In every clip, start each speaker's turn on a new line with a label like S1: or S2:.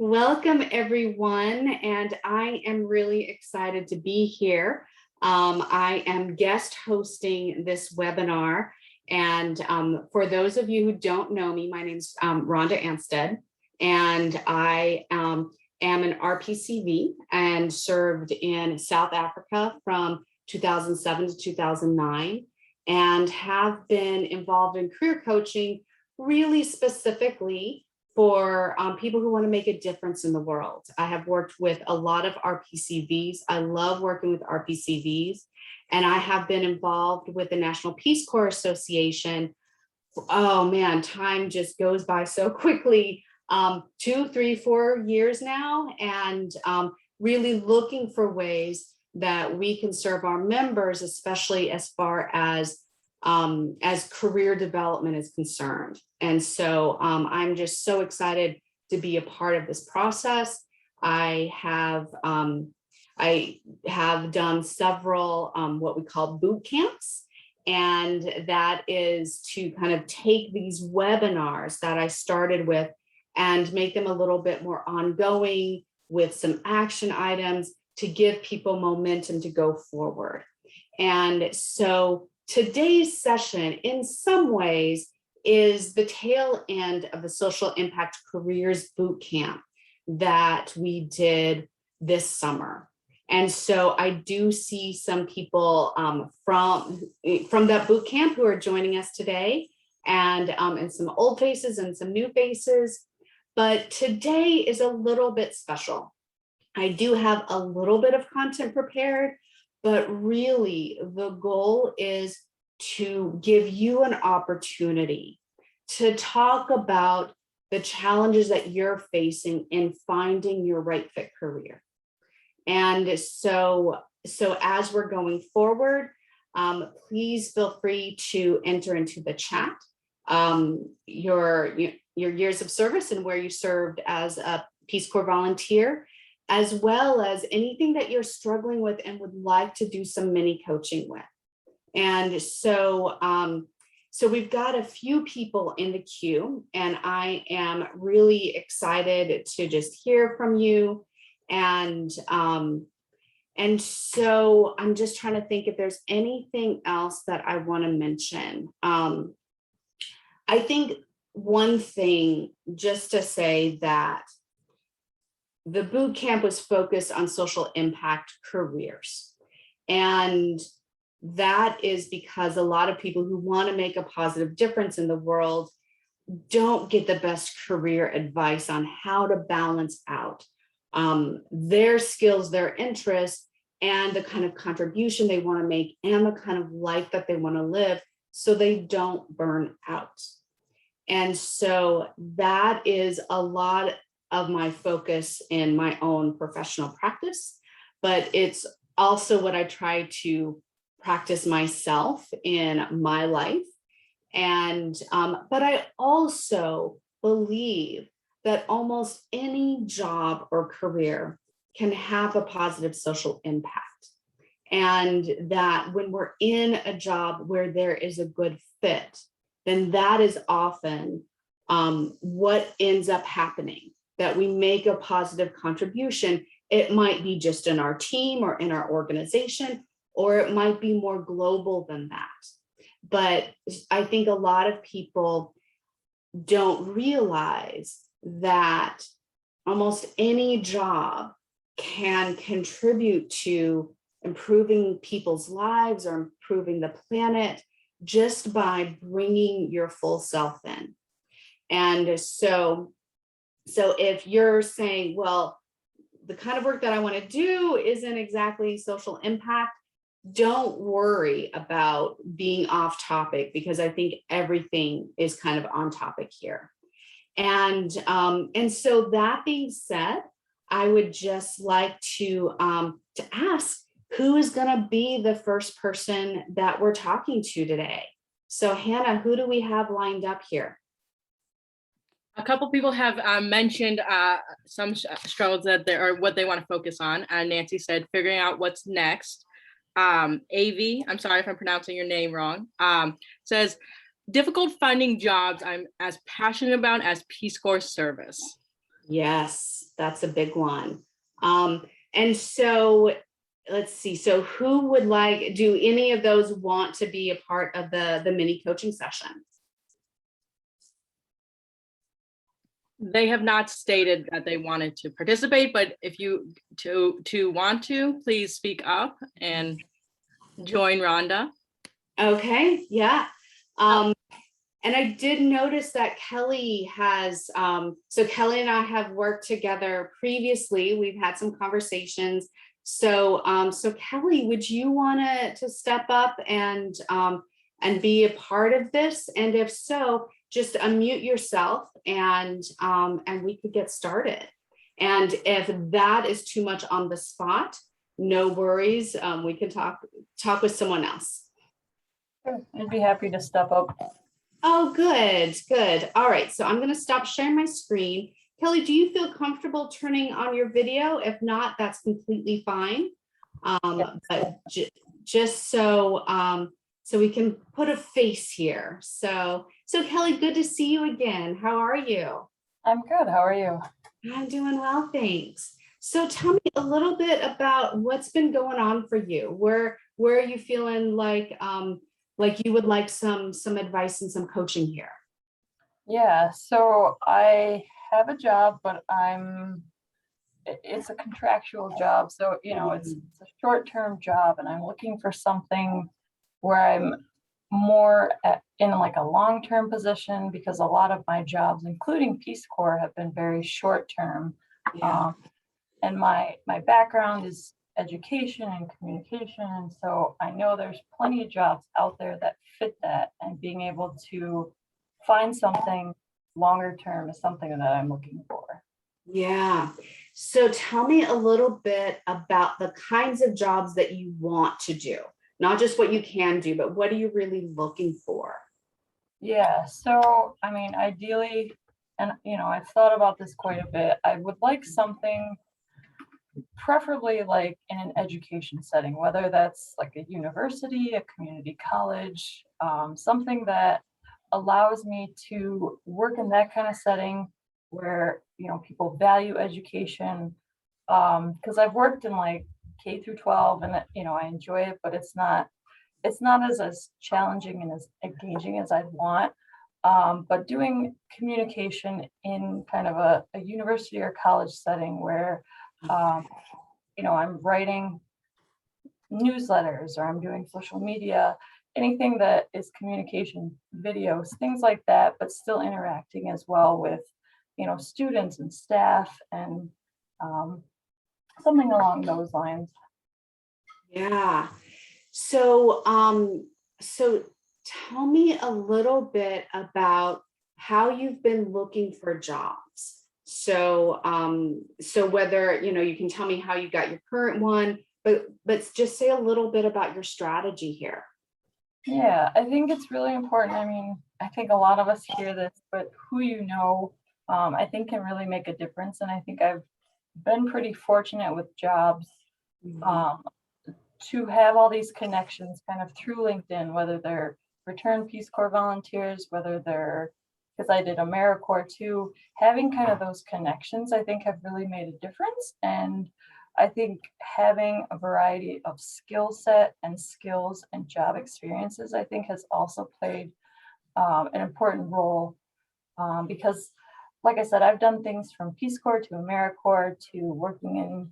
S1: Welcome, everyone, and I am really excited to be here. I am guest hosting this webinar, and for those of you who don't know me, my name's Ronda Ansted, and I am an RPCV and served in South Africa from 2007 to 2009, and have been involved in career coaching really specifically for people who want to make a difference in the world. I have worked with a lot of RPCVs. I love working with RPCVs, and I have been involved with the National Peace Corps Association. Oh man, time just goes by so quickly. 2, 3, 4 years now, and really looking for ways that we can serve our members, especially as far as career development is concerned. And so I'm just so excited to be a part of this process. I have done several what we call boot camps, and that is to kind of take these webinars that I started with and make them a little bit more ongoing with some action items to give people momentum to go forward. And so today's session, in some ways, is the tail end of the Social Impact Careers Bootcamp that we did this summer. And so I do see some people from that bootcamp who are joining us today, and some old faces and some new faces. But today is a little bit special. I do have a little bit of content prepared, but really the goal is to give you an opportunity to talk about the challenges that you're facing in finding your right fit career. And so as we're going forward, please feel free to enter into the chat your years of service and where you served as a Peace Corps volunteer, as well as anything that you're struggling with and would like to do some mini coaching with. And so we've got a few people in the queue, and I am really excited to just hear from you. And so I'm just trying to think if there's anything else that I want to mention. I think one thing, just to say that the boot camp was focused on social impact careers. And that is because a lot of people who want to make a positive difference in the world don't get the best career advice on how to balance out their skills, their interests, and the kind of contribution they want to make and the kind of life that they want to live so they don't burn out. And so that is a lot of my focus in my own professional practice, but it's also what I try to practice myself in my life. And but I also believe that almost any job or career can have a positive social impact, and that when we're in a job where there is a good fit, then that is often what ends up happening, that we make a positive contribution. It might be just in our team or in our organization, or it might be more global than that. But I think a lot of people don't realize that almost any job can contribute to improving people's lives or improving the planet just by bringing your full self in. And so if you're saying, well, the kind of work that I want to do isn't exactly social impact, don't worry about being off topic, because I think everything is kind of on topic here. And so that being said, I would just like to ask, who is going to be the first person that we're talking to today? So Hannah, who do we have lined up here?
S2: A couple people have mentioned some struggles that what they want to focus on. Nancy said figuring out what's next. AV, I'm sorry if I'm pronouncing your name wrong, says difficult finding jobs I'm as passionate about as Peace Corps service.
S1: Yes, that's a big one. And so let's see. So who would like, do any of those want to be a part of the mini coaching session?
S2: They have not stated that they wanted to participate, but if you want to, please speak up and join Rhonda.
S1: Okay, yeah. And I did notice that Kelly has, so Kelly and I have worked together previously. We've had some conversations. So, so Kelly, would you want to step up and be a part of this? And if so, just unmute yourself and we could get started. And if that is too much on the spot, no worries. We can talk with someone else.
S3: Sure, I'd be happy to step up.
S1: Oh, good, good. All right, so I'm going to stop sharing my screen. Kelly, do you feel comfortable turning on your video? If not, that's completely fine. But just so so we can put a face here. So Kelly, good to see you again. How are you?
S3: I'm good. How are you?
S1: I'm doing well, thanks. So tell me a little bit about what's been going on for you. Where are you feeling like you would like some advice and some coaching here?
S3: Yeah, so I have a job, but it's a contractual job. So, it's a short-term job, and I'm looking for something where I'm more in like a long-term position, because a lot of my jobs, including Peace Corps, have been very short-term.
S1: Yeah.
S3: And my background is education and communication. And so I know there's plenty of jobs out there that fit that, and being able to find something longer term is something that I'm looking for.
S1: Yeah. So tell me a little bit about the kinds of jobs that you want to do, not just what you can do, but what are you really looking for?
S3: Yeah. So, I mean, ideally, and I've thought about this quite a bit, I would like something preferably like in an education setting, whether that's like a university, a community college, something that allows me to work in that kind of setting where people value education. Because I've worked in like K through 12, and I enjoy it, but it's not as challenging and as engaging as I'd want. But doing communication in kind of a university or college setting where I'm writing newsletters, or I'm doing social media, anything that is communication, videos, things like that, but still interacting as well with, students and staff, and something along those lines.
S1: Yeah. So, so tell me a little bit about how you've been looking for jobs. So, so whether, you can tell me how you got your current one, but just say a little bit about your strategy here.
S3: Yeah, I think it's really important. I mean, I think a lot of us hear this, but who I think can really make a difference. And I think I've been pretty fortunate with jobs to have all these connections kind of through LinkedIn, whether they're return Peace Corps volunteers, whether they're, because I did Americorps too, having kind of those connections, I think have really made a difference. And I think having a variety of skill set and skills and job experiences, I think has also played an important role, because like I said, I've done things from Peace Corps to Americorps to working in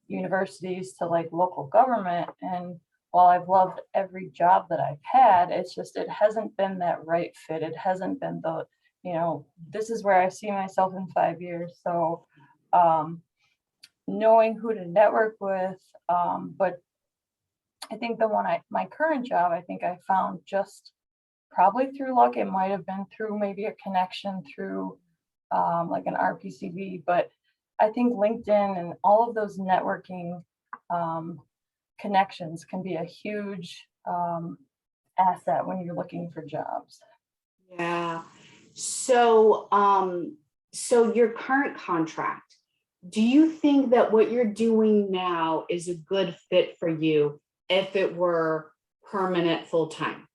S3: universities to like local government. And while I've loved every job that I've had, it's just, it hasn't been that right fit. It hasn't been the, this is where I see myself in 5 years. So knowing who to network with, but I think my current job, I think I found just probably through luck. It might have been through maybe a connection through like an RPCV, but I think LinkedIn and all of those networking connections can be a huge asset when you're looking for jobs.
S1: Yeah. So, so your current contract, do you think that what you're doing now is a good fit for you if it were permanent full-time?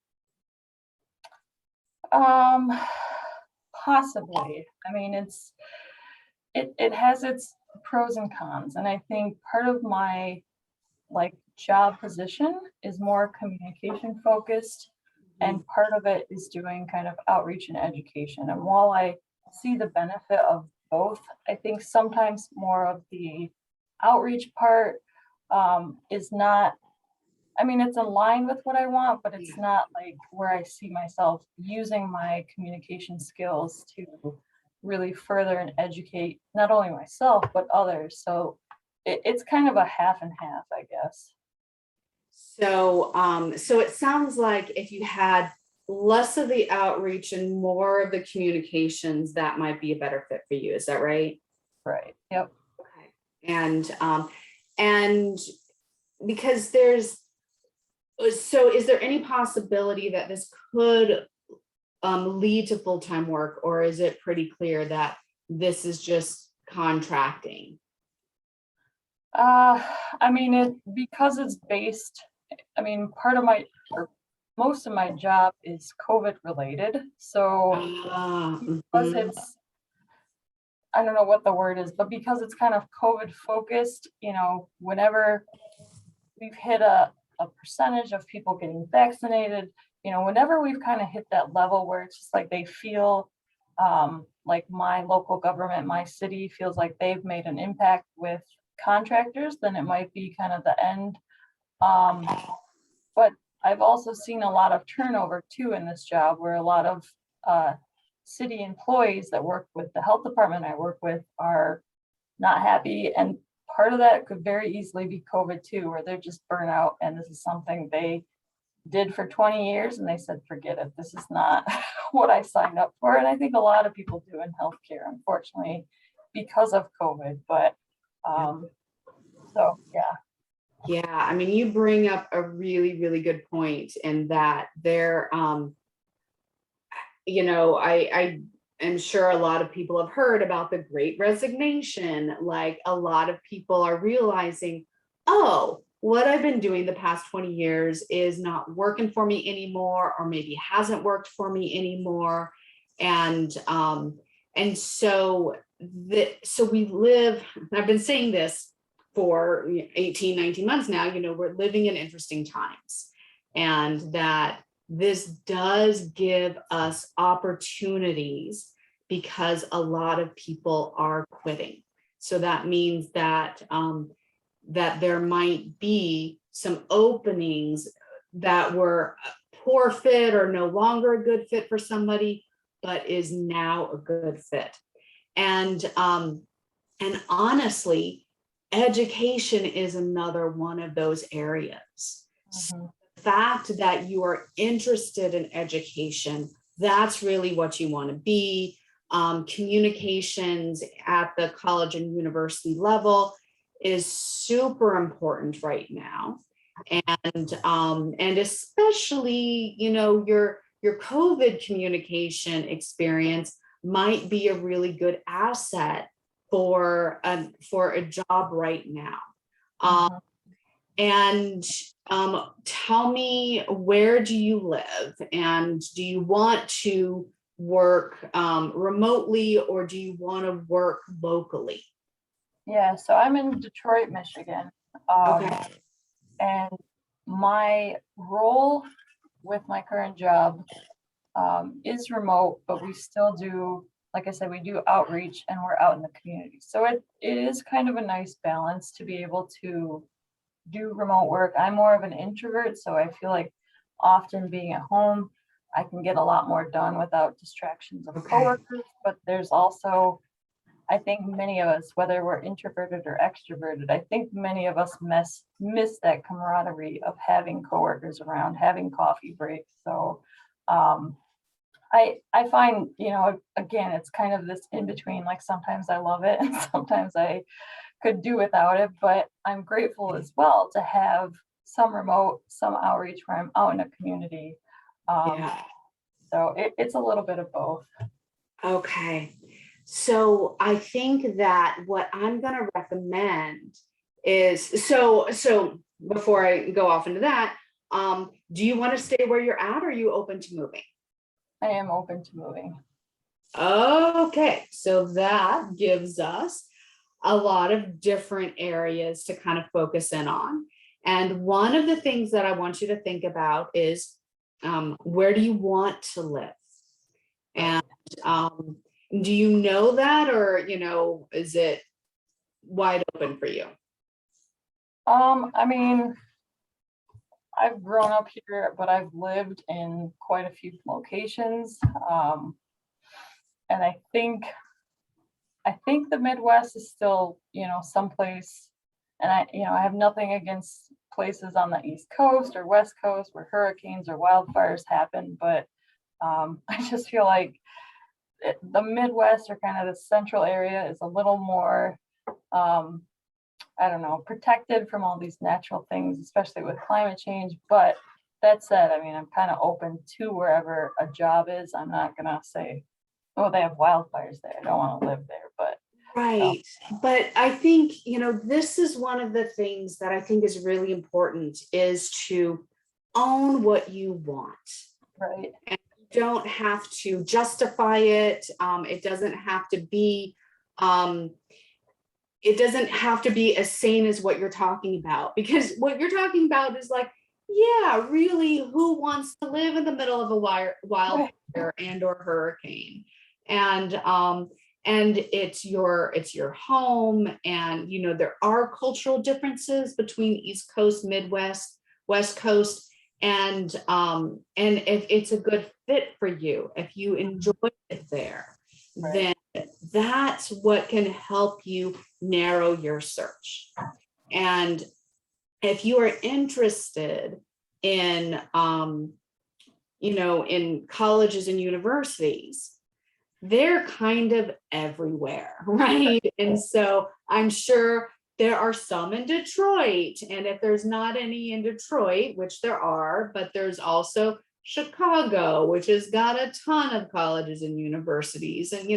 S3: Possibly. I mean, it has its pros and cons. And I think part of my like job position is more communication focused, and part of it is doing kind of outreach and education. And while I see the benefit of both, I think sometimes more of the outreach part is not, I mean, it's in line with what I want, but it's not like where I see myself using my communication skills to really further and educate not only myself, but others. So it's kind of a half and half, I guess.
S1: So, so it sounds like if you had less of the outreach and more of the communications, that might be a better fit for you. Is that right?
S3: Right. Yep.
S1: Okay. And because there's, so is there any possibility that this could lead to full-time work, or is it pretty clear that this is just contracting?
S3: I mean, because it's based, I mean, part of my, or most of my job is COVID related. So because it's, I don't know what the word is, but because it's kind of COVID focused, you know, whenever we've hit a percentage of people getting vaccinated, you know, whenever we've kind of hit that level where it's just like they feel like my local government, my city feels like they've made an impact with contractors, then it might be kind of the end. But I've also seen a lot of turnover too in this job, where a lot of city employees that work with the health department I work with are not happy. And part of that could very easily be COVID too, where they're just burnt out. And this is something they did for 20 years and they said, forget it. This is not what I signed up for. And I think a lot of people do in healthcare, unfortunately, because of COVID. But so, yeah.
S1: Yeah, I mean, you bring up a really, really good point in that there, you know, I am sure a lot of people have heard about the Great Resignation. Like a lot of people are realizing, oh, what I've been doing the past 20 years is not working for me anymore, or maybe hasn't worked for me anymore. And so we live, I've been saying this for 18, 19 months now, you know, we're living in interesting times, and that this does give us opportunities because a lot of people are quitting. So that means that that there might be some openings that were a poor fit or no longer a good fit for somebody, but is now a good fit. And honestly, education is another one of those areas. So the fact that you are interested in education, that's really what you want to be. Communications at the college and university level is super important right now. And especially, you know, your COVID communication experience might be a really good asset for a job right now. And tell me, where do you live, and do you want to work remotely, or do you want to work locally?
S3: Yeah, so I'm in Detroit, Michigan.
S1: Okay.
S3: And my role with my current job is remote, but we still do, like I said, we do outreach and we're out in the community. So it is kind of a nice balance to be able to do remote work. I'm more of an introvert, so I feel like often being at home, I can get a lot more done without distractions of coworkers. But there's also, I think many of us, whether we're introverted or extroverted, I think many of us miss that camaraderie of having coworkers around, having coffee breaks. So I find, you know, again, it's kind of this in between, like sometimes I love it and sometimes I could do without it, but I'm grateful as well to have some remote, some outreach where I'm out in a community. So it's a little bit of both.
S1: Okay. So I think that what I'm going to recommend is, so before I go off into that, do you want to stay where you're at, or are you open to moving?
S3: I am open to moving.
S1: Okay. Okay, so that gives us a lot of different areas to kind of focus in on. And one of the things that I want you to think about is where do you want to live? And do you know that, or, is it wide open for you?
S3: I mean, I've grown up here, but I've lived in quite a few locations. And I think the Midwest is still, someplace, and I have nothing against places on the East Coast or West Coast where hurricanes or wildfires happen, but I just feel like the Midwest, or kind of the central area, is a little more, I don't know, protected from all these natural things, especially with climate change. But that said, I mean, I'm kind of open to wherever a job is. I'm not gonna say, oh, they have wildfires there, I don't want to live there, but
S1: Right. But I think, this is one of the things that I think is really important, is to own what you want.
S3: right.
S1: And you don't have to justify it. It doesn't have to be, as sane as what you're talking about, because what you're talking about is like, yeah, really, who wants to live in the middle of a wildfire and or hurricane? And it's your home, and there are cultural differences between East Coast, Midwest, West Coast, and if it's a good fit for you, if you enjoy it there, then that's what can help you narrow your search. And if you are interested in in colleges and universities, they're kind of everywhere, right? And so I'm sure there are some in Detroit, and if there's not any in Detroit, which there are, but there's also Chicago, which has got a ton of colleges and universities. And,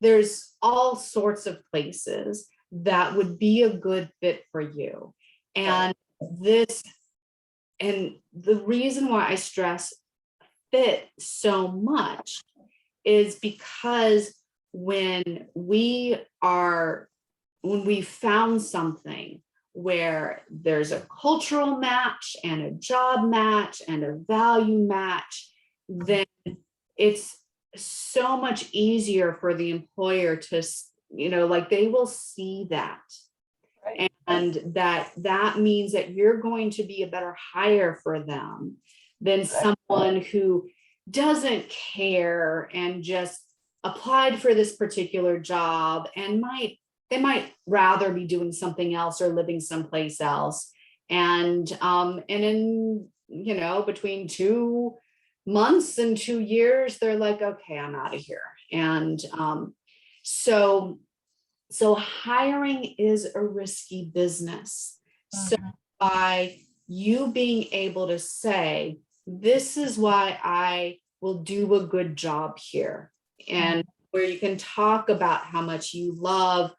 S1: there's all sorts of places that would be a good fit for you. And the reason why I stress fit so much is because when we found something where there's a cultural match and a job match and a value match, then it's so much easier for the employer to, they will see that.
S3: Right.
S1: And that means that you're going to be a better hire for them than someone who doesn't care and just applied for this particular job and they might rather be doing something else or living someplace else. And in, between 2 months and 2 years, they're like, okay, I'm out of here. And so hiring is a risky business. So by you being able to say, this is why I will do a good job here, and where you can talk about how much you love,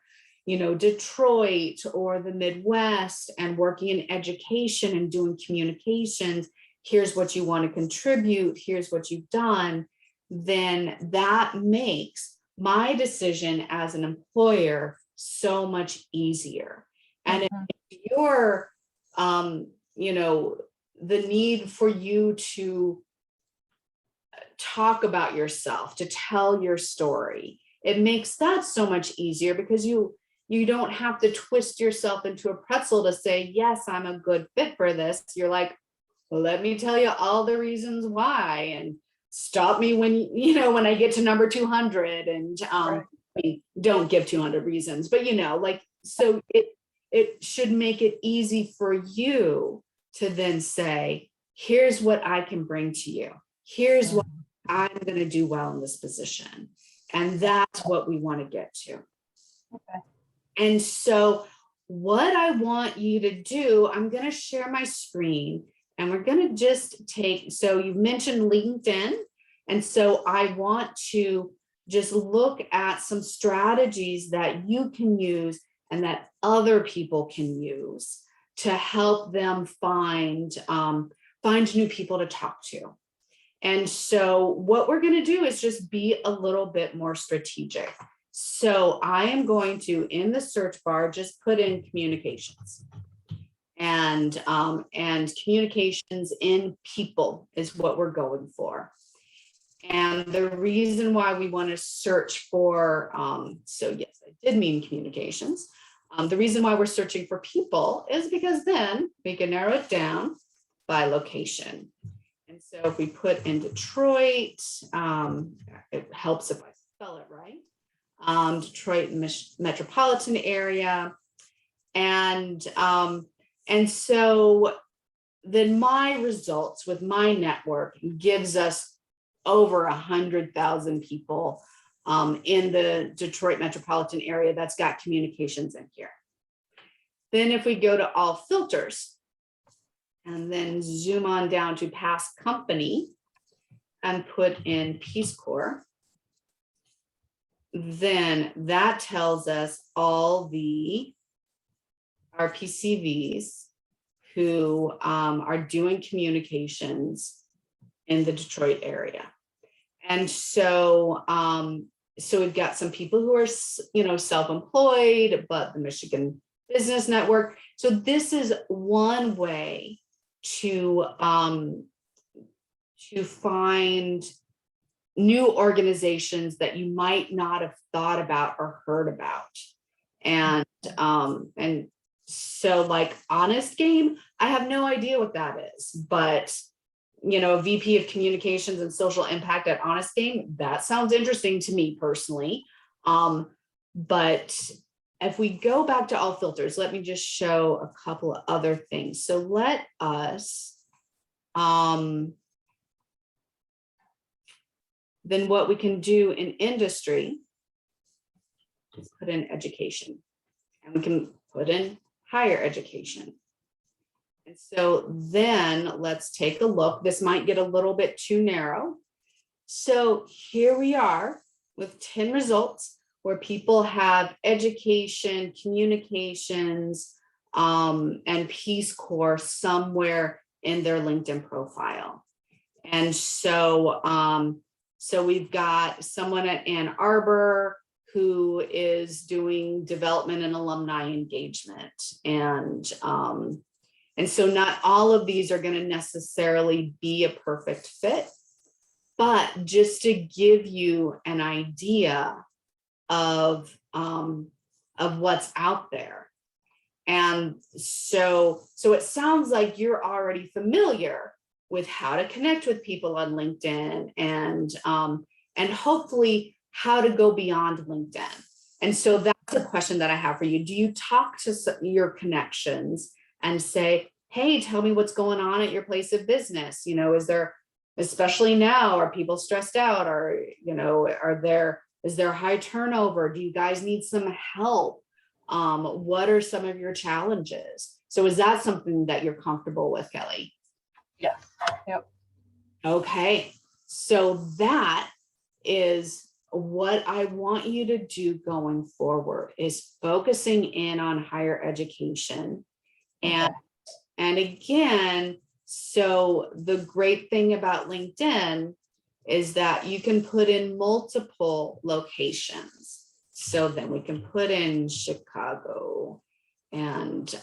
S1: Detroit or the Midwest, and working in education and doing communications, here's what you want to contribute, here's what you've done, then that makes my decision as an employer so much easier. And if you're, the need for you to talk about yourself, to tell your story, it makes that so much easier, because you don't have to twist yourself into a pretzel to say, yes, I'm a good fit for this. You're like, well, let me tell you all the reasons why, and stop me when I get to number 200, and I mean, don't give 200 reasons, but so it should make it easy for you to then say, here's what I can bring to you. Here's what I'm going to do well in this position. And that's what we want to get to.
S3: Okay.
S1: And so what I want you to do, I'm going to share my screen, and we're going to just so you mentioned LinkedIn. And so I want to just look at some strategies that you can use and that other people can use to help them find new people to talk to. And so what we're going to do is just be a little bit more strategic. So I am going to, in the search bar, just put in communications. And communications in people is what we're going for. And the reason why we want to search for, so yes, I did mean communications. The reason why we're searching for people is because then we can narrow it down by location. And so if we put in Detroit, it helps if I spell it right. Detroit metropolitan area. And so then my results with my network gives us over 100,000 people in the Detroit metropolitan area that's got communications in here. Then if we go to all filters and then zoom on down to past company and put in Peace Corps, then that tells us all the RPCVs who are doing communications in the Detroit area. And so, so we've got some people who are, self-employed, but the Michigan Business Network. So this is one way to find new organizations that you might not have thought about or heard about. And so like Honest Game, I have no idea what that is, but VP of Communications and Social Impact at Honest Game, that sounds interesting to me personally. But if we go back to all filters, let me just show a couple of other things. So let us, then what we can do in industry is put in education, and we can put in higher education. And so then let's take a look. This might get a little bit too narrow. So here we are with 10 results where people have education, communications, and Peace Corps somewhere in their LinkedIn profile. And so, so we've got someone at Ann Arbor who is doing development and alumni engagement. And so not all of these are going to necessarily be a perfect fit, but just to give you an idea of what's out there. And so it sounds like you're already familiar with how to connect with people on LinkedIn and hopefully how to go beyond LinkedIn. And so that's a question that I have for you. Do you talk to your connections and say, hey, tell me what's going on at your place of business? Is there, especially now, are people stressed out? Or, is there high turnover? Do you guys need some help? What are some of your challenges? So is that something that you're comfortable with, Kelly?
S3: Yes. Yep.
S1: Okay. So that is what I want you to do going forward, is focusing in on higher education. And again, so the great thing about LinkedIn is that you can put in multiple locations. So then we can put in Chicago and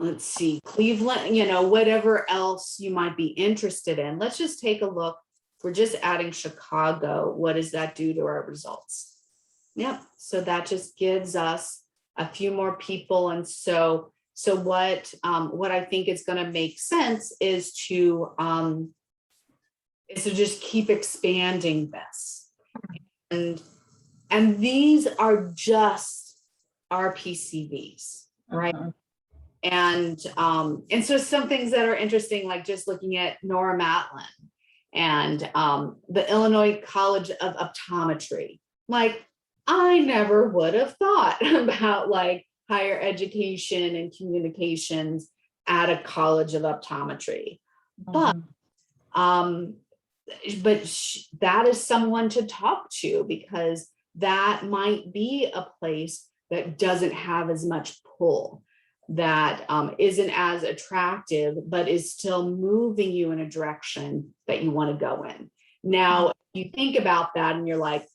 S1: let's see, Cleveland, whatever else you might be interested in. Let's just take a look. We're just adding Chicago. What does that do to our results? Yep. So that just gives us a few more people. And so what I think is going to make sense is to just keep expanding this. And these are just RPCVs, right?
S3: Uh-huh.
S1: And so some things that are interesting, like just looking at Nora Matlin and the Illinois College of Optometry. Like, I never would have thought about like higher education and communications at a college of optometry.
S3: Uh-huh.
S1: But that is someone to talk to, because that might be a place that doesn't have as much pull. that isn't as attractive, but is still moving you in a direction that you want to go in. Now, you think about that and you're like,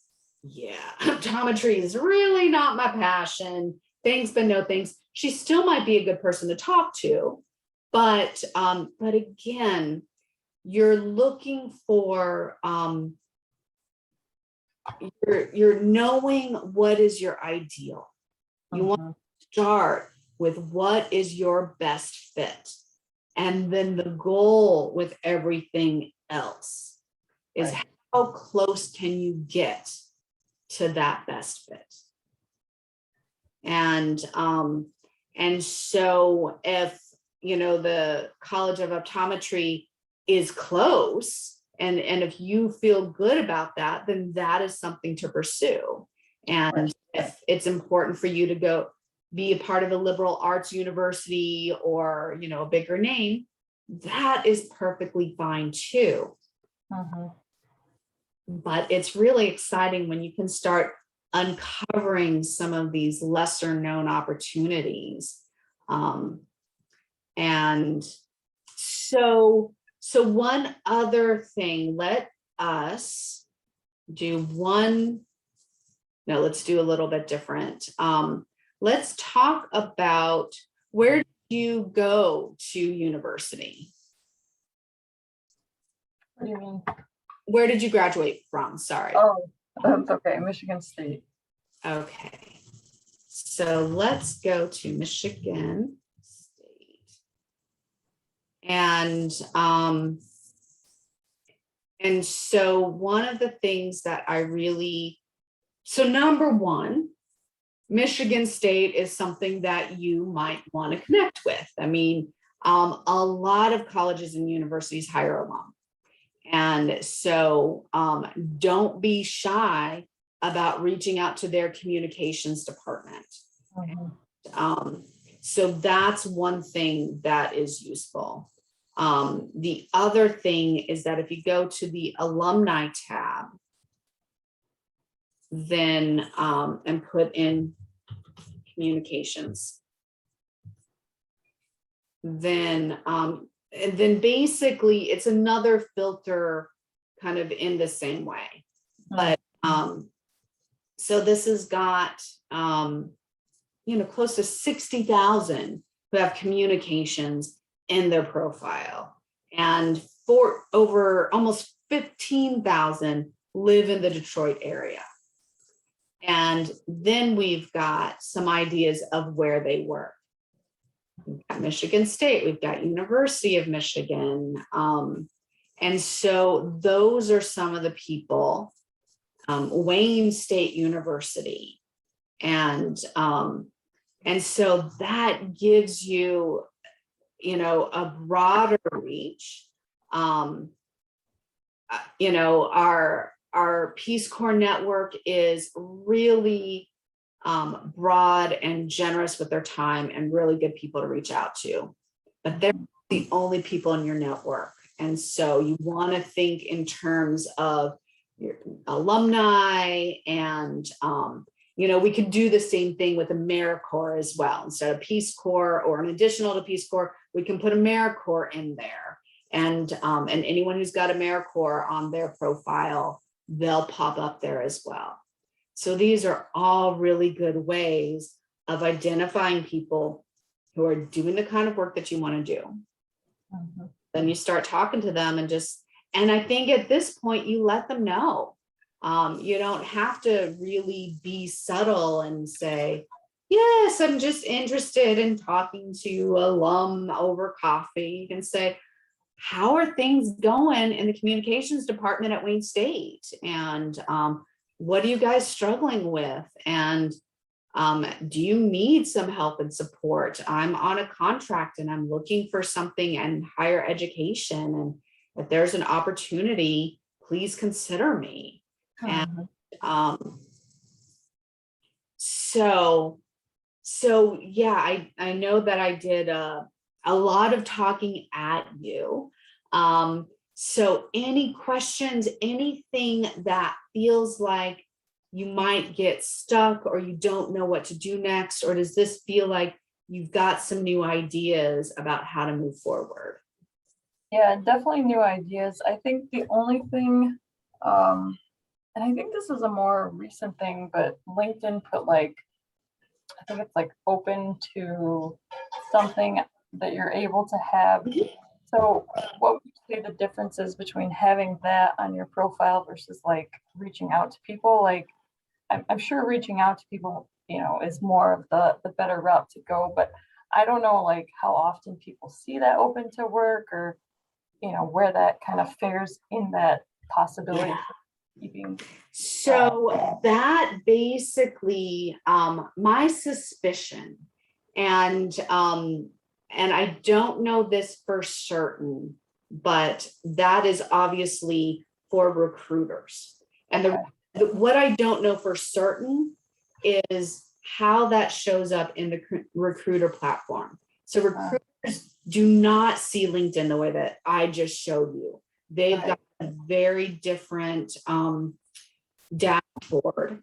S1: yeah, optometry is really not my passion. Thanks, but no thanks. She still might be a good person to talk to, but again, you're looking for you're knowing what is your ideal. You want to start with what is your best fit, and then the goal with everything else is how close can you get to that best fit. And so if, you know, the College of Optometry is close, and if you feel good about that, then that is something to pursue. And if it's important for you to go be a part of a liberal arts university or, you know, a bigger name, that is perfectly fine too. But it's really exciting when you can start uncovering some of these lesser known opportunities. And so one other thing, let's do a little bit different. Let's talk about, where did you go to university?
S3: What do you mean?
S1: Where did you graduate from? Sorry.
S3: Oh, that's okay. Michigan State.
S1: Okay. So let's go to Michigan State. And so one of the things that so number one, Michigan State is something that you might want to connect with. I mean, a lot of colleges and universities hire alum. And so don't be shy about reaching out to their communications department. So that's one thing that is useful. The other thing is that if you go to the alumni tab, then and put in communications, then and then basically it's another filter kind of in the same way. But so this has got you know, close to 60,000 who have communications in their profile, and for over almost 15,000 live in the Detroit area. And then we've got some ideas of where they work. We've got Michigan State, we've got University of Michigan. And so those are some of the people, Wayne State University. And so that gives you, you know, a broader reach. You know, our Peace Corps network is really broad and generous with their time, and really good people to reach out to. But they're the only people in your network. And so you want to think in terms of your alumni, and you know, we could do the same thing with Americorps as well. Instead of Peace Corps, or an additional to Peace Corps, we can put Americorps in there. And anyone who's got Americorps on their profile, they'll pop up there as well. So these are all really good ways of identifying people who are doing the kind of work that you want to do. Then you start talking to them, and I think at this point you let them know. You don't have to really be subtle and say, yes, I'm just interested in talking to alum over coffee. You can say, how are things going in the communications department at Wayne State? And what are you guys struggling with? And do you need some help and support? I'm on a contract and I'm looking for something in higher education. And if there's an opportunity, please consider me. And so yeah, I know that I did a lot of talking at you. So any questions, anything that feels like you might get stuck, or you don't know what to do next, or does this feel like you've got some new ideas about how to move forward.
S3: Yeah, definitely new ideas. I think the only thing, and I think this is a more recent thing, but LinkedIn put like, I think it's like open to something that you're able to have. So what would you say the difference is between having that on your profile versus like reaching out to people? Like, I'm sure reaching out to people, is more of the better route to go, but I don't know like how often people see that open to work, or, where that kind of fares in that possibility
S1: Yeah.
S3: for keeping.
S1: So that basically, my suspicion, and I don't know this for certain, but that is obviously for recruiters. And what I don't know for certain is how that shows up in the recruiter platform. So recruiters do not see LinkedIn the way that I just showed you. They've got a very different dashboard,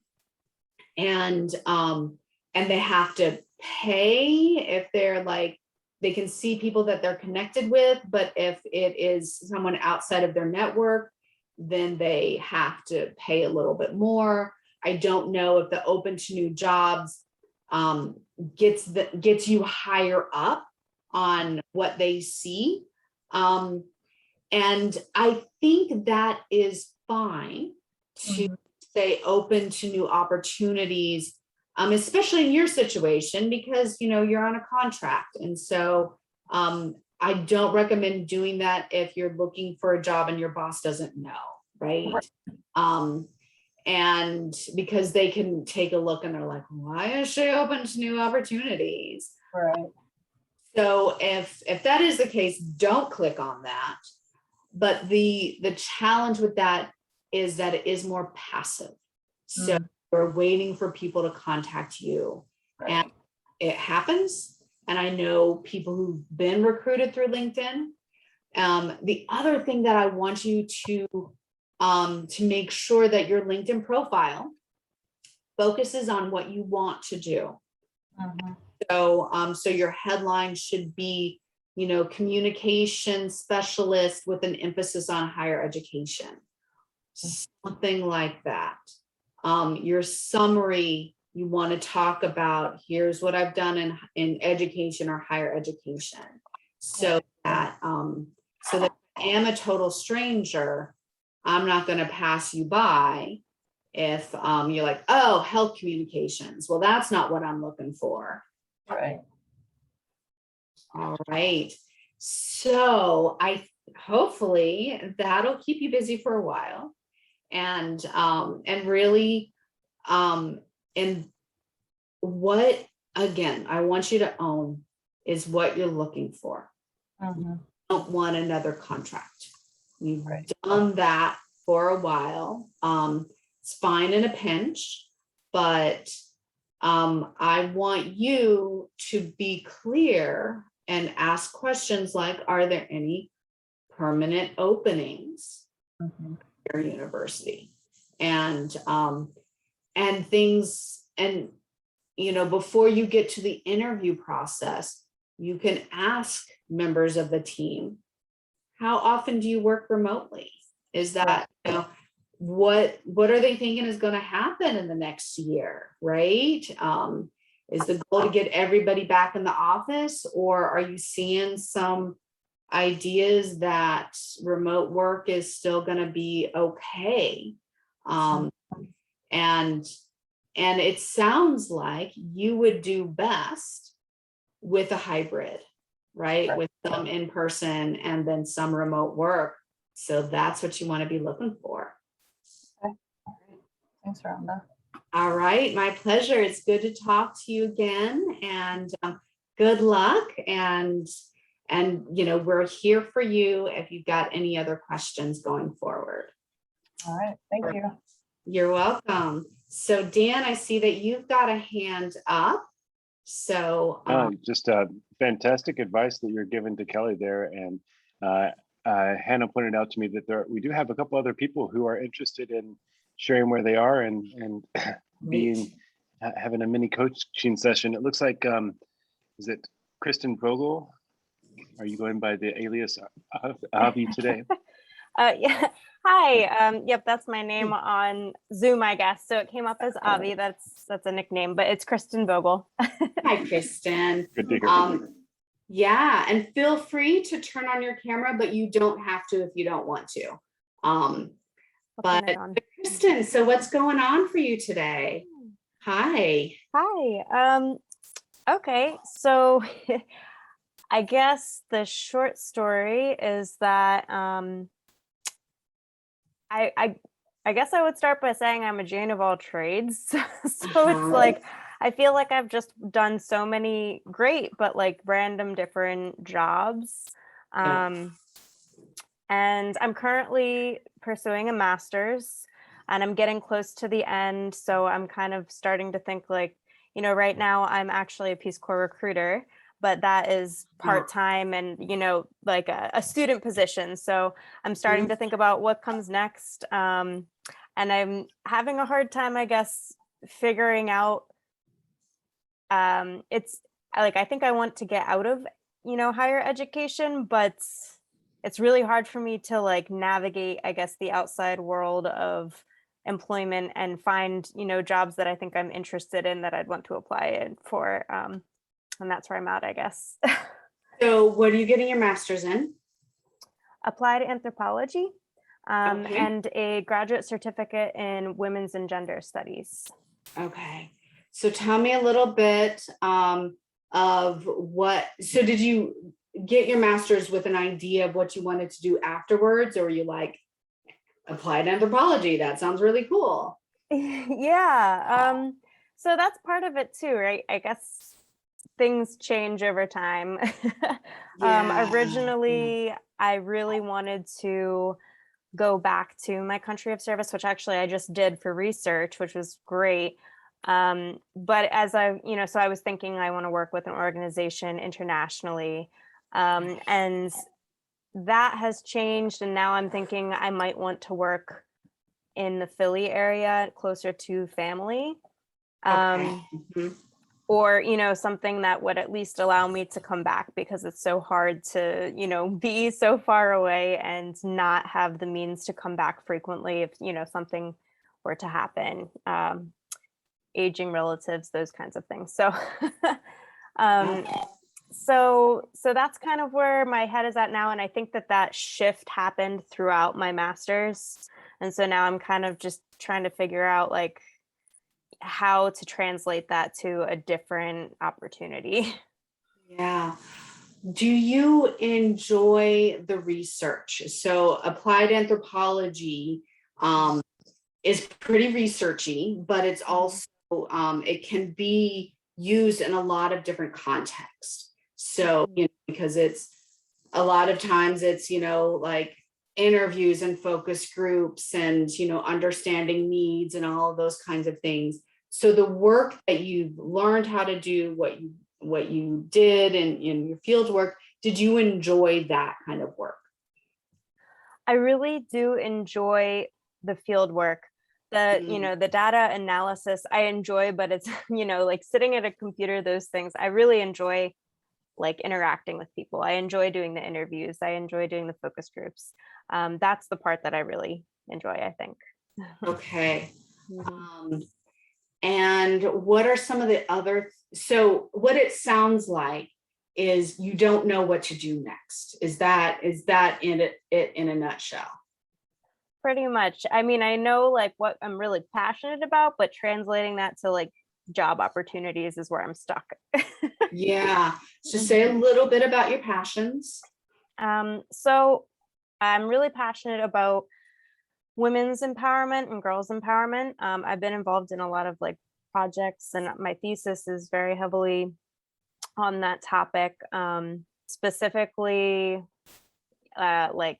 S1: and they have to pay if they're like, they can see people that they're connected with, but if it is someone outside of their network, then they have to pay a little bit more. I don't know if the open to new jobs gets you higher up on what they see. And I think that is fine to stay open to new opportunities, especially in your situation, because you're on a contract. And so I don't recommend doing that if you're looking for a job and your boss doesn't know, right? And because they can take a look and they're like, why is she open to new opportunities?
S3: Right.
S1: So if that is the case, don't click on that. But the challenge with that is that it is more passive. So we're waiting for people to contact you.
S3: Right.
S1: And it happens. And I know people who've been recruited through LinkedIn. The other thing that I want you to make sure that your LinkedIn profile focuses on what you want to do. So your headline should be, communication specialist with an emphasis on higher education, something like that. Your summary, you want to talk about, here's what I've done in education or higher education. So that I am a total stranger, I'm not going to pass you by if you're like, oh, health communications. Well, that's not what I'm looking for.
S3: Right.
S1: All right. So hopefully that'll keep you busy for a while, and really, and what, again, I want you to own is what you're looking for. You don't want another contract. You've done that for a while. It's fine in a pinch, but I want you to be clear and ask questions like, are there any permanent openings at your university? And things, and before you get to the interview process, you can ask members of the team, how often do you work remotely? Is that, what are they thinking is going to happen in the next year, right? Is the goal to get everybody back in the office, or are you seeing some ideas that remote work is still going to be okay? And it sounds like you would do best with a hybrid, right? With some in person and then some remote work. So that's what you want to be looking for.
S3: Okay. Thanks, Rhonda.
S1: All right, my pleasure. It's good to talk to you again, and good luck. And we're here for you if you've got any other questions going forward.
S3: All right, thank you.
S1: You're welcome. So Dan, I see that you've got a hand up. So
S4: just fantastic advice that you're giving to Kelly there. And Hannah pointed out to me that we do have a couple other people who are interested in sharing where they are and having a mini coaching session. It looks like is it Kristen Vogel? Are you going by the alias Avi today?
S5: Yeah. Hi. Yep, that's my name on Zoom, I guess. So it came up as Avi. That's a nickname, but it's Kristen Vogel.
S1: Hi, Kristen.
S4: Good to hear.
S1: Yeah, and feel free to turn on your camera, but you don't have to if you don't want to.
S5: I'll turn it on.
S1: Kristen, so what's going on for you today? Hi.
S5: Hi. Okay, so I guess the short story is that I guess I would start by saying I'm a Jane of all trades. So it's like I feel like I've just done so many great but like random different jobs. And I'm currently pursuing a master's and I'm getting close to the end. So I'm kind of starting to think like, you know, right now I'm actually a Peace Corps recruiter, but that is part-time and, you know, like a student position. So I'm starting to think about what comes next. And I'm having a hard time, I guess, figuring out, it's like, I think I want to get out of, you know, higher education, but it's really hard for me to like navigate, I guess, the outside world of employment and find, you know, jobs that I think I'm interested in that I'd want to apply in for. And that's where I'm at, I guess.
S1: So what are you getting your master's in?
S5: Applied Anthropology
S1: Okay.
S5: and a graduate certificate in women's and gender studies.
S1: Okay. So tell me a little bit of what, so did you get your master's with an idea of what you wanted to do afterwards, or were you like, applied anthropology, that sounds really cool?
S5: Yeah. So that's part of it too, right? I guess things change over time. Originally, I really wanted to go back to my country of service, which actually I just did for research, which was great. But as I, you know, so I was thinking I want to work with an organization internationally. And that has changed. And now I'm thinking I might want to work in the Philly area, closer to family. Or, you know, something that would at least allow me to come back, because it's so hard to, you know, be so far away and not have the means to come back frequently if, you know, something were to happen. Aging relatives, those kinds of things. So, so that's kind of where my head is at now. And I think that shift happened throughout my master's. And so now I'm kind of just trying to figure out like how to translate that to a different opportunity.
S1: Yeah. Do you enjoy the research? So applied anthropology is pretty researchy, but it's also, it can be used in a lot of different contexts. So, you know, because it's a lot of times it's, you know, like interviews and focus groups and, you know, understanding needs and all of those kinds of things. So the work that you've learned how to do, what you did in your field work, did you enjoy that kind of work?
S5: I really do enjoy the field work. You know, the data analysis I enjoy, but it's, you know, like sitting at a computer, those things, I really enjoy like interacting with people. I enjoy doing the interviews. I enjoy doing the focus groups. That's the part that I really enjoy, I think.
S1: Okay. And what are some of the other, so what it sounds like is you don't know what to do next. Is that in it in a nutshell?
S5: Pretty much. I mean, I know like what I'm really passionate about, but translating that to like job opportunities is where I'm stuck.
S1: Yeah. So say a little bit about your passions.
S5: So I'm really passionate about women's empowerment and girls' empowerment. I've been involved in a lot of like projects, and my thesis is very heavily on that topic, specifically like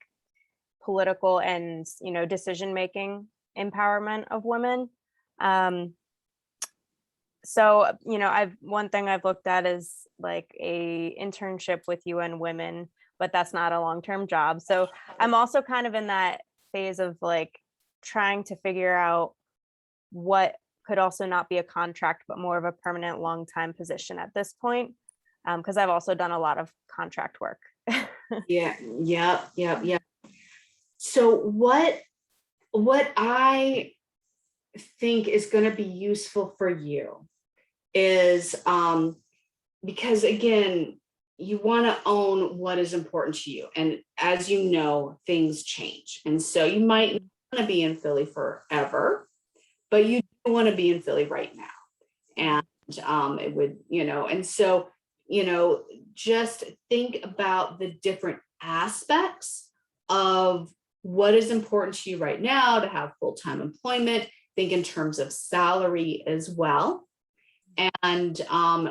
S5: political and, you know, decision-making empowerment of women. So, you know, one thing I've looked at is like a internship with UN Women, but that's not a long-term job. So I'm also kind of in that phase of like trying to figure out what could also not be a contract, but more of a permanent long-time position at this point. because I've also done a lot of contract work.
S1: Yeah. So what I think is going to be useful for you is, because again, you want to own what is important to you. And as you know, things change. And so you might not want to be in Philly forever, but you do want to be in Philly right now. And it would, and so, just think about the different aspects of what is important to you right now to have full-time employment. Think in terms of salary as well, and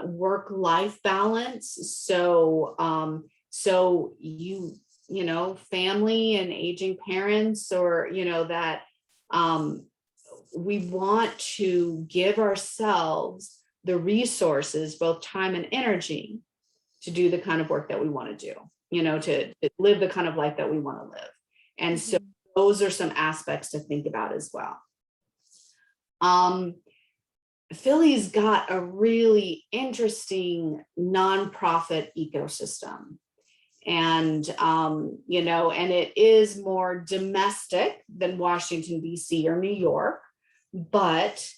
S1: work-life balance. So family and aging parents, or that we want to give ourselves the resources, both time and energy, to do the kind of work that we want to do, to live the kind of life that we want to live. And so those are some aspects to think about as well. Philly's got a really interesting nonprofit ecosystem. And, and it is more domestic than Washington, D.C. or New York, but,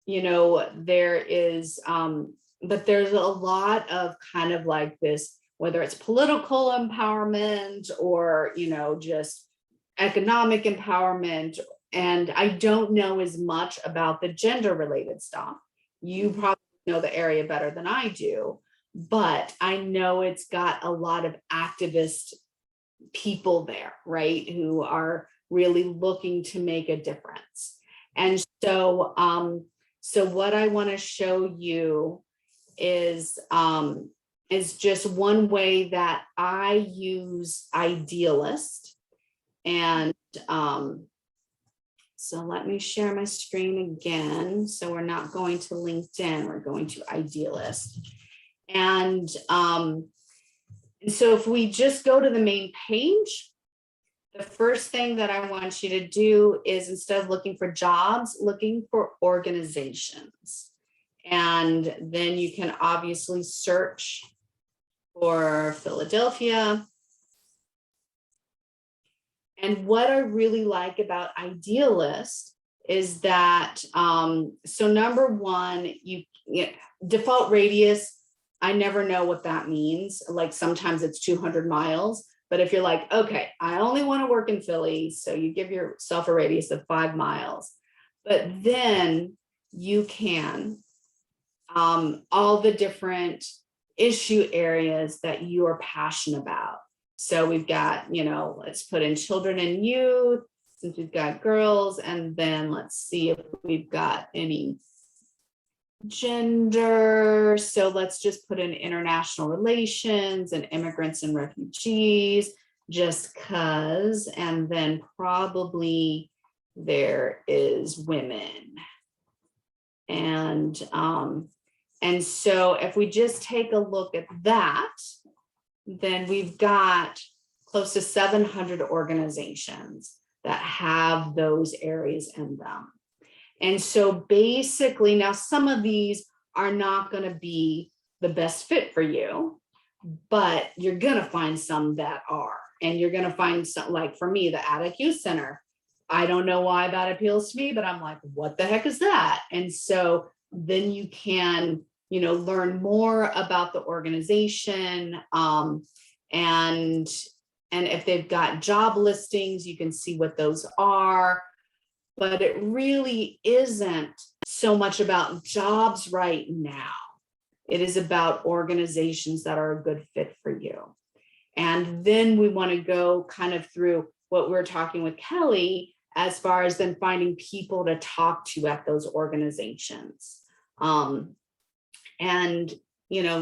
S1: there's a lot of kind of like this, whether it's political empowerment or, just economic empowerment. And I don't know as much about the gender related stuff. You probably know the area better than I do, but I know it's got a lot of activist people there, right? Who are really looking to make a difference. And so, what I want to show you is just one way that I use Idealist. And so let me share my screen again. So we're not going to LinkedIn, we're going to Idealist. And so if we just go to the main page, the first thing that I want you to do is, instead of looking for jobs, looking for organizations. And then you can obviously search for Philadelphia. And what I really like about Idealist is that, so number one, default radius, I never know what that means. Like sometimes it's 200 miles, but if you're like, okay, I only want to work in Philly, so you give yourself a radius of 5 miles, but then you can, all the different issue areas that you are passionate about. So we've got, let's put in children and youth, since we've got girls, and then let's see if we've got any gender. So let's just put in international relations and immigrants and refugees, just cause, and then probably there is women. And so if we just take a look at that, then we've got close to 700 organizations that have those areas in them. And so basically, now some of these are not going to be the best fit for you, but you're going to find some that are. And you're going to find some, like for me, the Attic Youth Center. I don't know why that appeals to me, but I'm like, what the heck is that? And so then you can, learn more about the organization. And if they've got job listings, you can see what those are. But it really isn't so much about jobs right now. It is about organizations that are a good fit for you. And then we want to go kind of through what we're talking with Kelly, as far as then finding people to talk to at those organizations. And,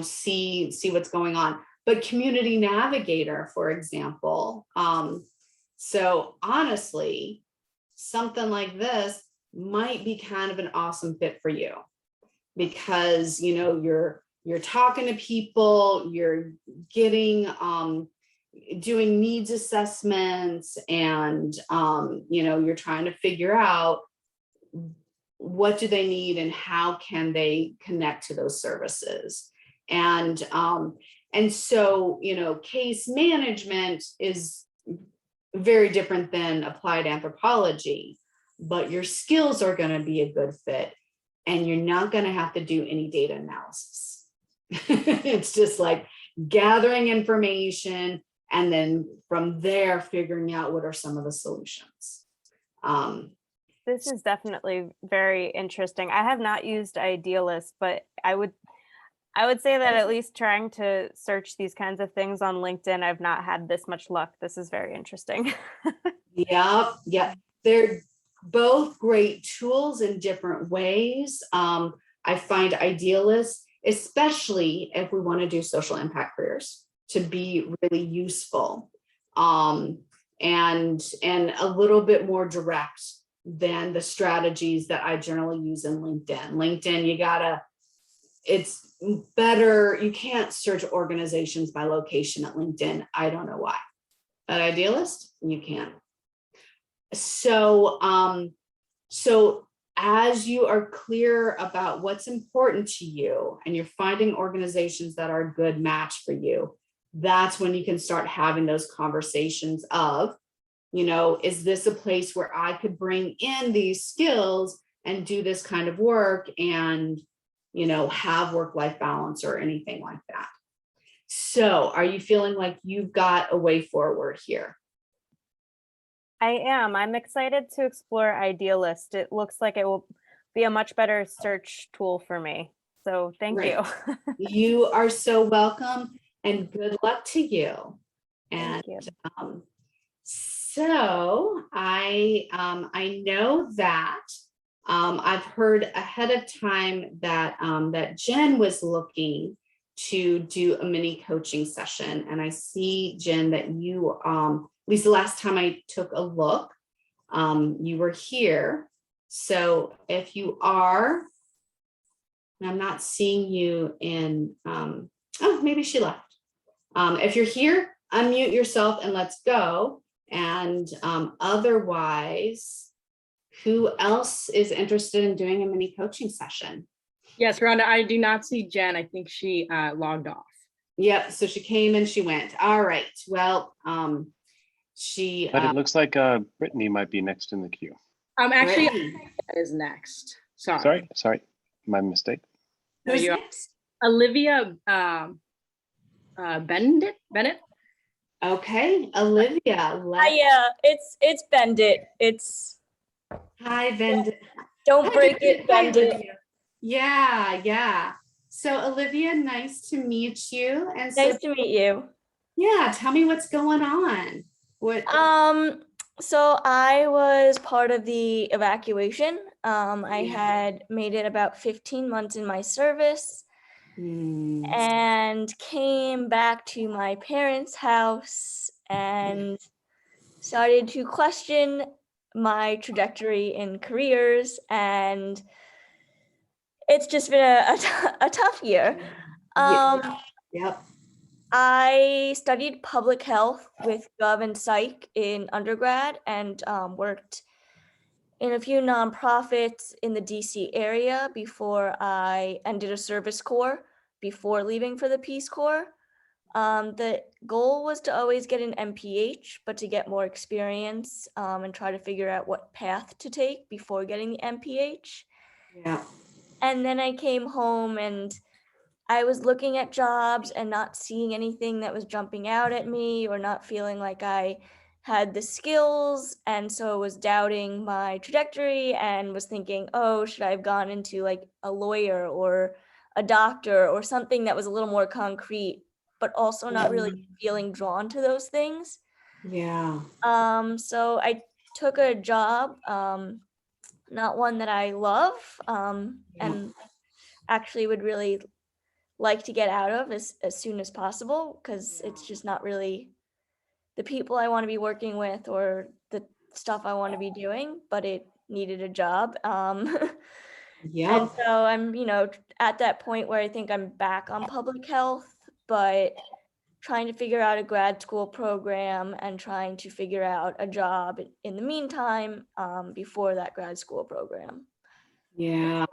S1: see what's going on. But Community Navigator, for example. So honestly, something like this might be kind of an awesome fit for you, because you're talking to people, you're getting doing needs assessments, and you're trying to figure out what do they need and how can they connect to those services. And so, case management is very different than applied anthropology, but your skills are going to be a good fit, and you're not going to have to do any data analysis. It's just like gathering information, and then from there, figuring out what are some of the solutions.
S5: This is definitely very interesting. I have not used Idealist, but I would say that at least trying to search these kinds of things on LinkedIn, I've not had this much luck. This is very interesting.
S1: Yeah. They're both great tools in different ways. I find Idealist, especially if we want to do social impact careers, to be really useful, and a little bit more direct than the strategies that I generally use in LinkedIn. LinkedIn, it's better. You can't search organizations by location at LinkedIn. I don't know why. At Idealist, you can. So as you are clear about what's important to you and you're finding organizations that are a good match for you, that's when you can start having those conversations of, is this a place where I could bring in these skills and do this kind of work and, have work-life balance or anything like that. So are you feeling like you've got a way forward here?
S5: I am. I'm excited to explore Idealist. It looks like it will be a much better search tool for me. So thank you.
S1: You are so welcome, and good luck to you. And
S5: Thank you.
S1: So I know that I've heard ahead of time that that Jen was looking to do a mini coaching session, and I see, Jen, that you at least the last time I took a look, you were here. So if you are, and I'm not seeing you in, oh, maybe she left. If you're here, unmute yourself and let's go. And otherwise, who else is interested in doing a mini coaching session?
S2: Yes, Rhonda, I do not see Jen. I think she logged off.
S1: Yep, so she came and she went. All right, well, she.
S4: But it looks like Brittany might be next in the queue.
S2: Actually,
S1: Brittany.
S2: that is next. Sorry,
S4: Sorry, my mistake.
S1: Who's
S2: you
S1: next?
S2: Olivia Bennett.
S1: Okay, Olivia.
S6: Yeah, it's bend it. It's
S1: Hi, Bend.
S6: don't
S1: Hi,
S6: break
S1: Olivia.
S6: it, bend
S1: Hi,
S6: it.
S1: Olivia. Yeah. So Olivia, nice to meet you. And so,
S6: Nice to meet you.
S1: yeah, tell me what's going on. What?
S6: So I was part of the evacuation. I had made it about 15 months in my service and came back to my parents' house and started to question my trajectory in careers, and it's just been a tough year.
S1: Yep.
S6: I studied public health with Gov and Psych in undergrad and worked in a few nonprofits in the DC area before I ended a service corps before leaving for the Peace Corps. The goal was to always get an MPH, but to get more experience and try to figure out what path to take before getting the MPH.
S1: Yeah.
S6: And then I came home and I was looking at jobs and not seeing anything that was jumping out at me or not feeling like I had the skills. And so I was doubting my trajectory and was thinking, oh, should I have gone into like a lawyer or a doctor or something that was a little more concrete, but also not really feeling drawn to those things.
S1: Yeah.
S6: So I took a job, not one that I love, and actually would really like to get out of as soon as possible, because it's just not really the people I want to be working with or the stuff I want to be doing, but it needed a job. And so I'm, at that point where I think I'm back on public health, but trying to figure out a grad school program and trying to figure out a job in the meantime, before that grad school program.
S1: Yeah.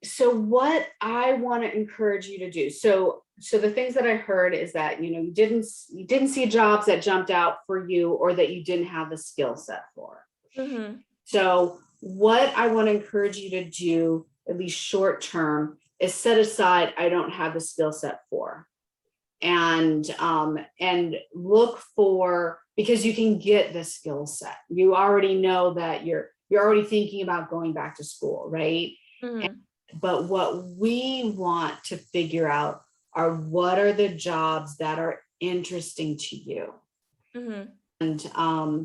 S1: So what I want to encourage you to do, so the things that I heard is that, you didn't see jobs that jumped out for you or that you didn't have the skill set for.
S6: Mm-hmm.
S1: So what I want to encourage you to do, at least short term, is set aside, I don't have the skill set for, and look for, because you can get the skill set. You already know that you're already thinking about going back to school, right?
S6: Mm-hmm.
S1: But what we want to figure out are what are the jobs that are interesting to you.
S6: Mm-hmm.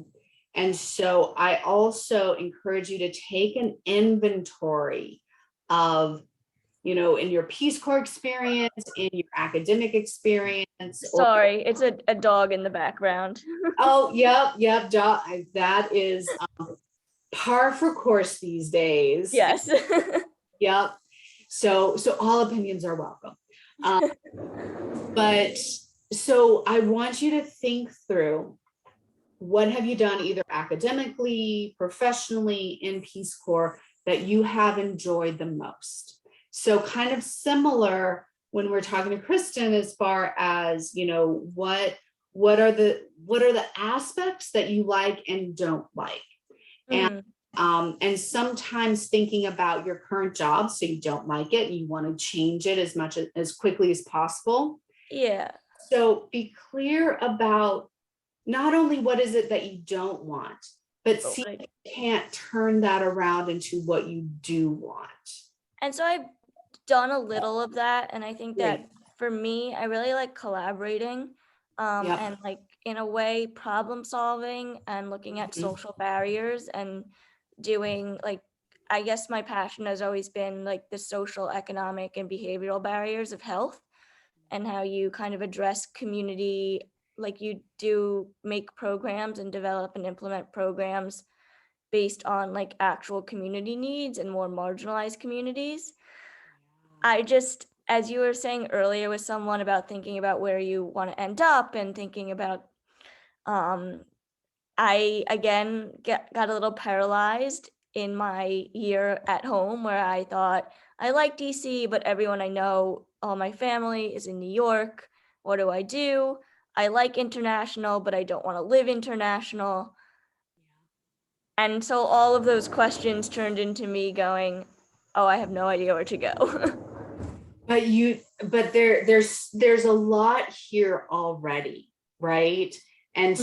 S1: And so I also encourage you to take an inventory of, in your Peace Corps experience, in your academic experience.
S6: Sorry, it's a dog in the background.
S1: Oh, yep, that is par for course these days.
S6: Yes.
S1: Yep. So all opinions are welcome. But so I want you to think through, what have you done either academically, professionally, in Peace Corps that you have enjoyed the most? So kind of similar when we're talking to Kristen, as far as, what are the aspects that you like and don't like? And sometimes thinking about your current job, so you don't like it, and you want to change it as quickly as possible.
S6: Yeah.
S1: So be clear about not only what is it that you don't want, but see if you can't turn that around into what you do want.
S6: And so I've done a little of that, and I think that for me, I really like collaborating, and like in a way problem solving and looking at social barriers and doing, like, I guess my passion has always been like the social, economic, and behavioral barriers of health, and how you kind of address community, like you do make programs and develop and implement programs based on like actual community needs and more marginalized communities. I just, as you were saying earlier with someone about thinking about where you want to end up and thinking about, I again got a little paralyzed in my year at home, where I thought, I like DC, but everyone I know, all my family is in New York. What do I do? I like international, but I don't want to live international. And so all of those questions turned into me going, oh, I have no idea where to go.
S1: But there's a lot here already, right? And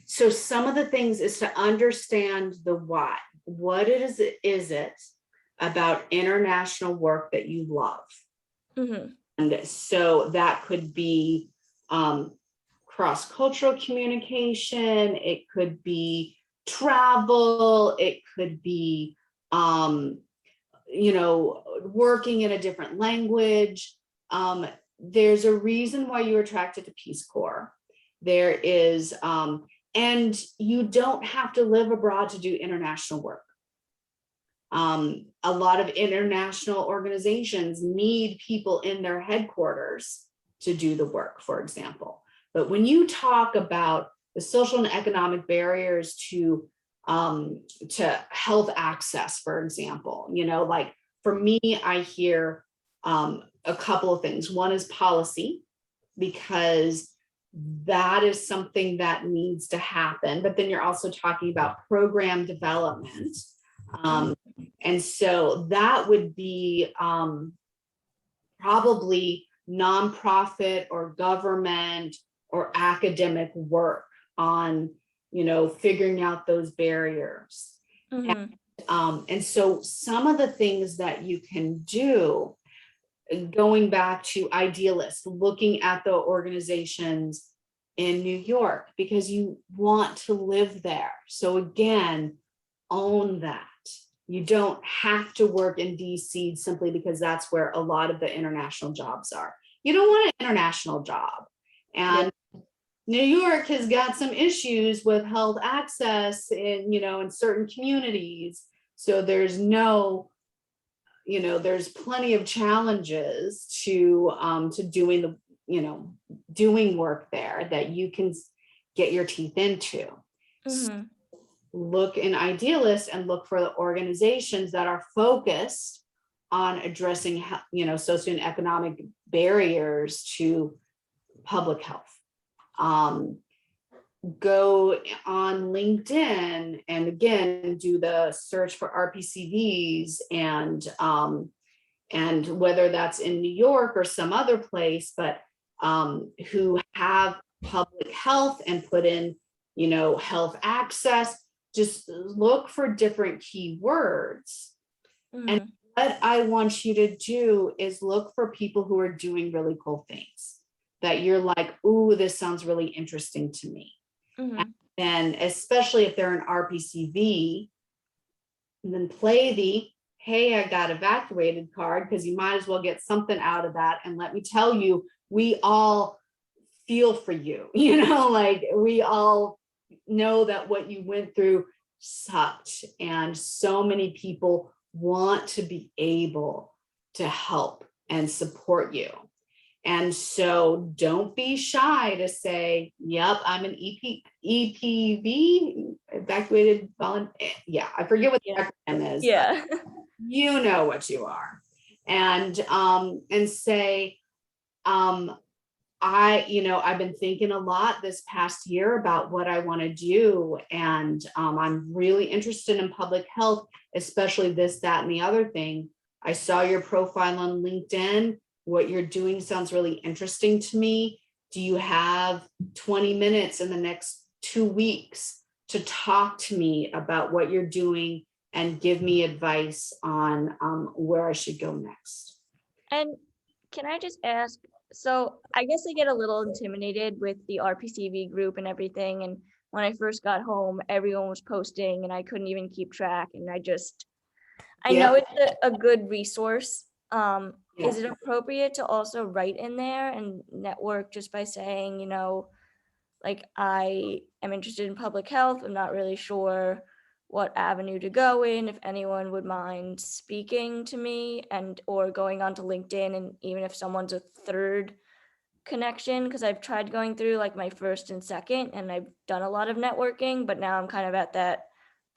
S1: so some of the things is to understand the why. What is it about international work that you love? And so that could be cross-cultural communication, it could be travel, it could be working in a different language. There's a reason why you're attracted to Peace Corps. There is, and you don't have to live abroad to do international work. A lot of international organizations need people in their headquarters to do the work, for example. But when you talk about the social and economic barriers to health access, for example, like for me, I hear a couple of things. One is policy, because that is something that needs to happen. But then you're also talking about program development. And so that would be probably nonprofit or government or academic work on, figuring out those barriers. And so some of the things that you can do, going back to Idealist, looking at the organizations in New York, because you want to live there. So again, own that. You don't have to work in DC simply because that's where a lot of the international jobs are. You don't want an international job. And New York has got some issues with health access in certain communities. So there's there's plenty of challenges to doing doing work there that you can get your teeth into. look in Idealist and look for the organizations that are focused on addressing, socioeconomic barriers to public health. Go on LinkedIn and again, do the search for RPCVs and whether that's in New York or some other place, but who have public health and put in, health access. Just look for different keywords. And what I want you to do is look for people who are doing really cool things that you're like, ooh, this sounds really interesting to me. And especially if they're an RPCV, then play the, hey, I got evacuated card, because you might as well get something out of that. And let me tell you, we all feel for you, like we all know that what you went through sucked. And so many people want to be able to help and support you. And so don't be shy to say, yep, I'm an EPV, evacuated volunteer. Yeah, I forget what the acronym is.
S6: Yeah.
S1: You know what you are. And say, I've been thinking a lot this past year about what I want to do. And I'm really interested in public health, especially this, that, and the other thing. I saw your profile on LinkedIn. What you're doing sounds really interesting to me. Do you have 20 minutes in the next 2 weeks to talk to me about what you're doing and give me advice on where I should go next?
S6: And can I just ask, so I guess I get a little intimidated with the RPCV group and everything. And when I first got home, everyone was posting and I couldn't even keep track. And I know it's a good resource. Is it appropriate to also write in there and network just by saying, like, I am interested in public health. I'm not really sure what avenue to go in, if anyone would mind speaking to me, and or going onto LinkedIn, and even if someone's a third connection, because I've tried going through like my first and second, and I've done a lot of networking, but now I'm kind of at that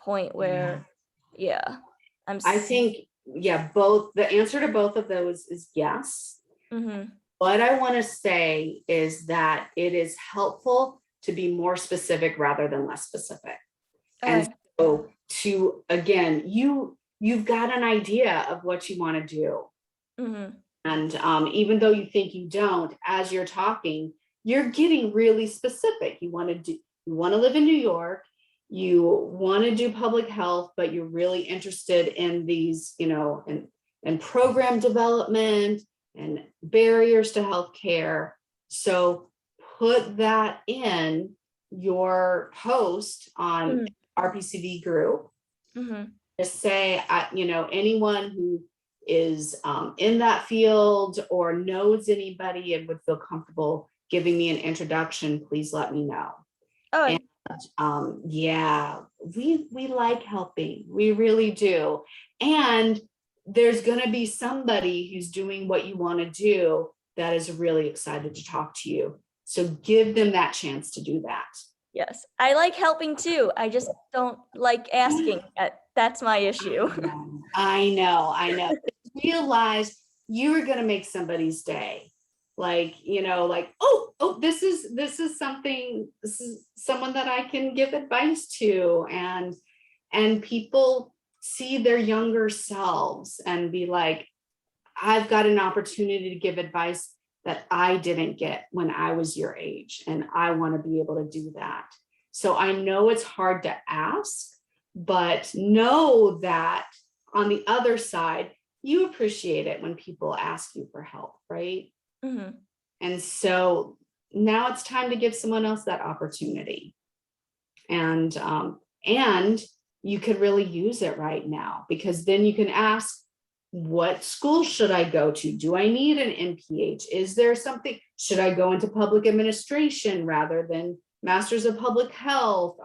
S6: point where,
S1: I think, both. The answer to both of those is yes. What I want to say is that it is helpful to be more specific rather than less specific. And so again, you've got an idea of what you want to do. And even though you think you don't, as you're talking, you're getting really specific. You want to live in New York. You want to do public health, but you're really interested in these, in program development and barriers to healthcare. So put that in your post on RPCV group. Just say, anyone who is in that field or knows anybody and would feel comfortable giving me an introduction, please let me know. We like helping. We really do. And there's going to be somebody who's doing what you want to do that is really excited to talk to you. So give them that chance to do that.
S6: Yes, I like helping too. I just don't like asking. That's my issue.
S1: I know. Realize you are going to make somebody's day. This is something, this is someone that I can give advice to, and people see their younger selves and be like, I've got an opportunity to give advice that I didn't get when I was your age, and I want to be able to do that. So I know it's hard to ask, but know that on the other side, you appreciate it when people ask you for help, right? And so now it's time to give someone else that opportunity. And you could really use it right now, because then you can ask, what school should I go to? Do I need an NPH? Is there something, should I go into public administration rather than Masters of Public Health?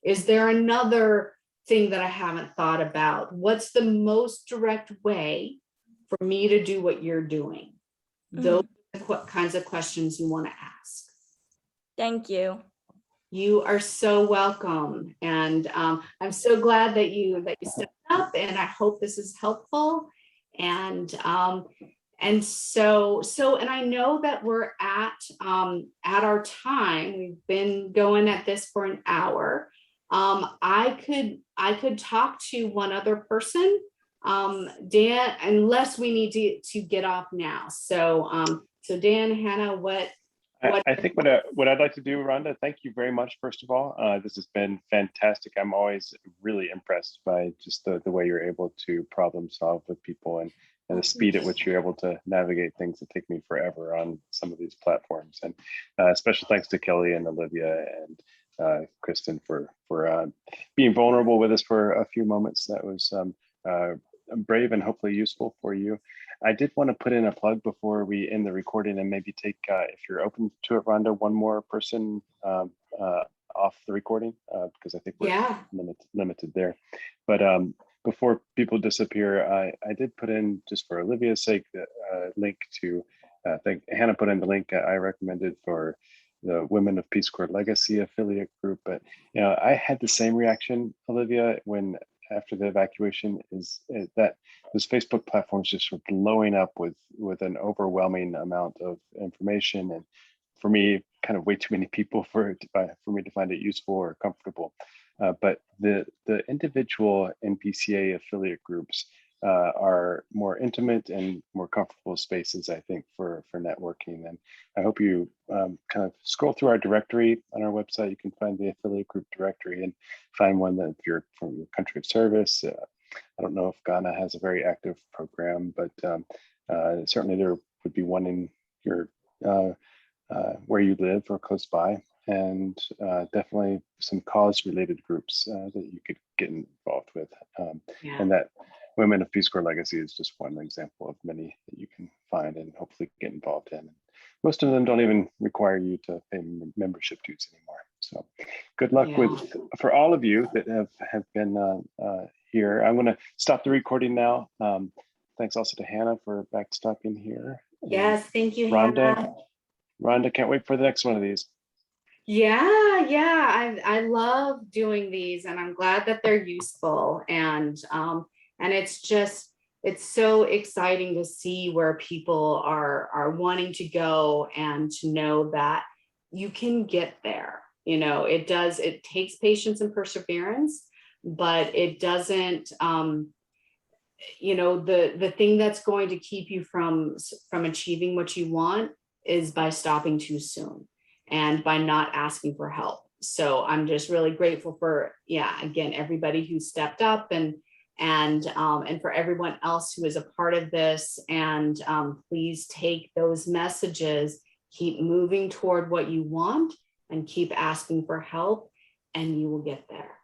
S1: Is there another thing that I haven't thought about? What's the most direct way for me to do what you're doing? Those are the kinds of questions you want to ask.
S6: Thank you.
S1: You are so welcome. And I'm so glad that you stepped up, and I hope this is helpful. And and I know that we're at our time. We've been going at this for an hour. I could talk to one other person, Dan, unless we need to get off now. So Dan, Hannah,
S4: I think what I'd like to do, Rhonda, thank you very much, first of all. This has been fantastic. I'm always really impressed by just the way you're able to problem solve with people, and the speed at which you're able to navigate things that take me forever on some of these platforms. And special thanks to Kelly and Olivia and Kristen for being vulnerable with us for a few moments. That was brave and hopefully useful for you. I did want to put in a plug before we end the recording, and maybe take, if you're open to it, Rhonda, one more person off the recording, because I think we're limited there. But before people disappear, I did put in, just for Olivia's sake, a link to, I think Hannah put in the link I recommended for the Women of Peace Corps Legacy affiliate group. But I had the same reaction, Olivia, when after the evacuation, is that those Facebook platforms just were blowing up with an overwhelming amount of information, and for me, kind of way too many people for me to find it useful or comfortable. But the individual NPCA affiliate groups are more intimate and more comfortable spaces, I think, for networking. And I hope you kind of scroll through our directory on our website. You can find the affiliate group directory and find one that, if you're from your country of service. I don't know if Ghana has a very active program, but certainly there would be one in your where you live or close by, and definitely some cause-related groups that you could get involved with. And that Women of Peace Corps Legacy is just one example of many that you can find and hopefully get involved in. Most of them don't even require you to pay membership dues anymore. So good luck for all of you that have been here. I'm going to stop the recording now. Thanks also to Hannah for backstopping here.
S1: Yes, thank you,
S4: Rhonda.
S1: Hannah.
S4: Rhonda, can't wait for the next one of these.
S1: Yeah, I love doing these, and I'm glad that they're useful. And it's so exciting to see where people are wanting to go, and to know that you can get there. It takes patience and perseverance, but it doesn't, the thing that's going to keep you from achieving what you want is by stopping too soon and by not asking for help. So I'm just really grateful for, again, everybody who stepped up, and for everyone else who is a part of this. And please take those messages, keep moving toward what you want, and keep asking for help, and you will get there.